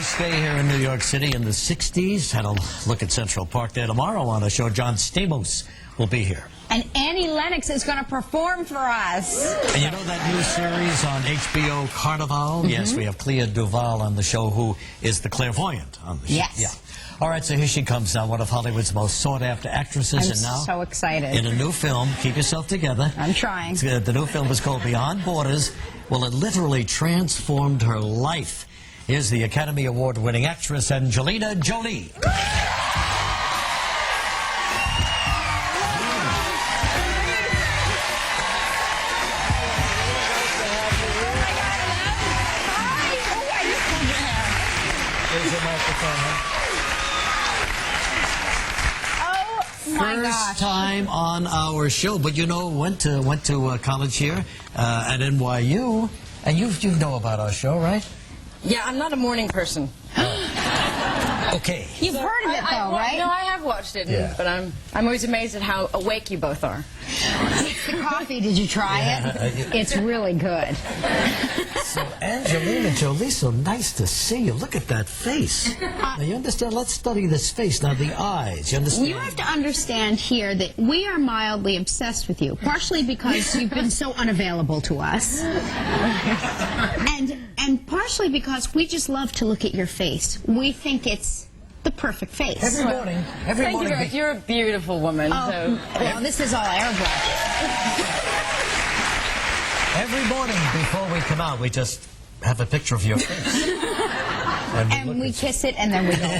nice day here in New York City in the 60s. Had a look at Central Park there tomorrow on a show. John Stamos will be here. And Annie Lennox is going to perform for us. And you know that new series on HBO, Carnival? Yes, we have Clea Duvall on the show, who is the clairvoyant on the show. Yes. Yeah. All right, so here she comes now, one of Hollywood's most sought-after actresses. I'm and now, so excited. in a new film, keep yourself together. I'm trying. The new film is called Beyond Borders. Well, it literally transformed her life. Here's the Academy Award-winning actress, Angelina Jolie. Here's your microphone, First time on our show, but you know, went to college here at NYU, and you know about our show, right? Yeah, I'm not a morning person. Okay. You've heard of it, though, right? No, I have watched it, Yeah. but I'm always amazed at how awake you both are. It's the coffee. Did you try it? It's really good. So, Angelina Jolie, so nice to see you. Look at that face. Now, you understand? Let's study this face. Now, the eyes. You understand? You have to understand here that we are mildly obsessed with you, partially because you've been so unavailable to us, and partially because we just love to look at your face. We think it's the perfect face. Every morning. Every Thank you morning. very much. You're a beautiful woman. So. Well, this is all airbrush. Every morning before we come out, we just have a picture of your face. And we kiss it, and then we go on.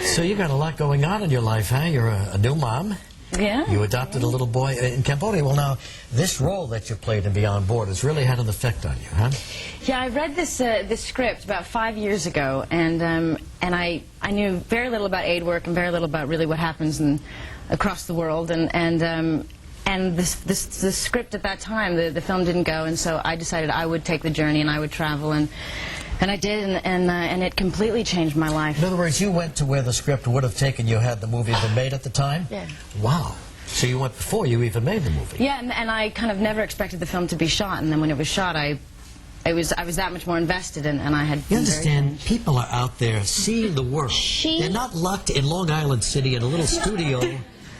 So you got a lot going on in your life, huh? You're a new mom. Yeah. You adopted a little boy in Cambodia. Well, now, this role that you played in Beyond Borders really had an effect on you, huh? Yeah, I read this script about 5 years ago, and I knew very little about aid work and very little about really what happens across the world, and the script at that time, the film didn't go, and so I decided I would take the journey and I would travel, and I did, and it completely changed my life. In other words, you went to where the script would have taken you had the movie been made at the time? Yeah. Wow. So you went before you even made the movie? Yeah, and I kind of never expected the film to be shot, and then when it was shot, I was that much more invested, and I had... You understand, people are out there seeing the world. They're not locked in Long Island City in a little studio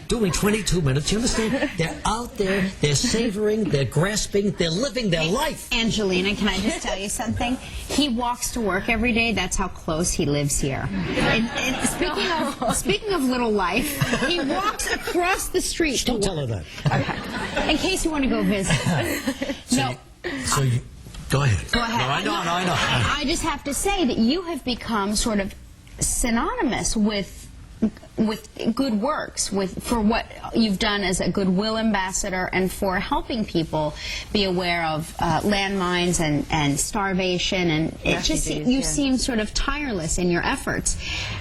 doing 22 minutes. You understand? They're out there, they're savoring, they're grasping, they're living their life. Angelina, can I just tell you something? He walks to work every day. That's how close he lives here. And speaking of little life, he walks across the street. Don't tell her that. Okay. In case you want to go visit. So you go ahead. Go ahead. No, I know. I just have to say that you have become sort of synonymous with good works, for what you've done as a goodwill ambassador and for helping people be aware of landmines and starvation, and it just you seem sort of tireless in your efforts,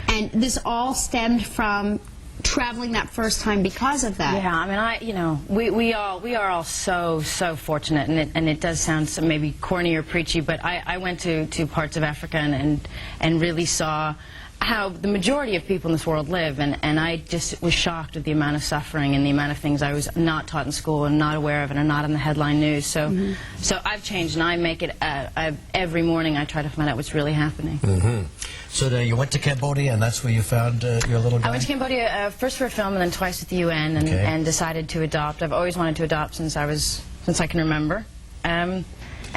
and this all stemmed from traveling that first time because of that. Yeah, I mean, we are all so fortunate, and it does sound maybe corny or preachy, but I went to parts of Africa and really saw how the majority of people in this world live, and I just was shocked at the amount of suffering and the amount of things I was not taught in school and not aware of and are not in the headline news. So, so I've changed, and I make it every morning. I try to find out what's really happening. So you went to Cambodia, and that's where you found your little guy? I went to Cambodia first for a film, and then twice with the UN, and decided to adopt. I've always wanted to adopt since I can remember.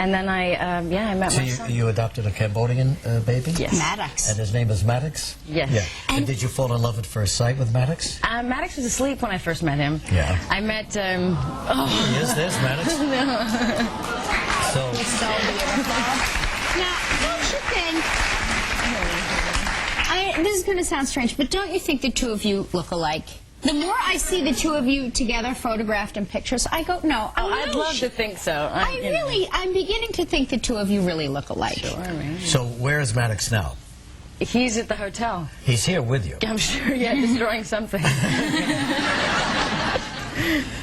And then I met my son. So you adopted a Cambodian baby? Yes. Maddox. And his name is Maddox? Yes. Yeah. And did you fall in love at first sight with Maddox? Maddox was asleep when I first met him. Yeah. I met, Yes, there's Maddox. So So beautiful. Now, don't you think... this is going to sound strange, but don't you think the two of you look alike? The more I see the two of you together photographed in pictures, I go, no. I'd love to think so. I'm beginning to think the two of you really look alike. Sure, man. So where is Maddox now? He's at the hotel. He's here with you. I'm sure, yeah, destroying something.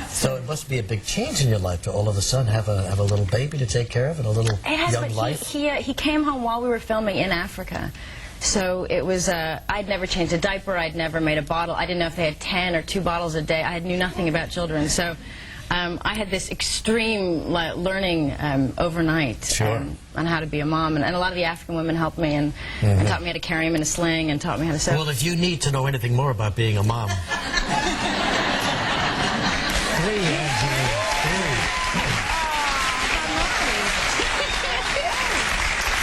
So it must be a big change in your life to all of a sudden have a little baby to take care of and a little young life. He came home while we were filming in Africa. So it was, I'd never changed a diaper, I'd never made a bottle. I didn't know if they had 10 or 2 bottles a day. I knew nothing about children. So I had this extreme learning overnight on how to be a mom, and a lot of the African women helped me and taught me how to carry him in a sling and taught me how to sew. Well, if you need to know anything more about being a mom, 3, Angelina,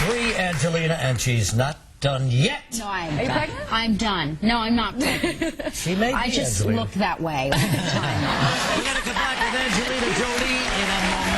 3, Angelina, and she's not done yet. No, I'm Are you done. pregnant? I'm done. No, I'm not pregnant. She may be, I just Angelina. look that way all the time. We're going to come back with Angelina Jolie in a moment.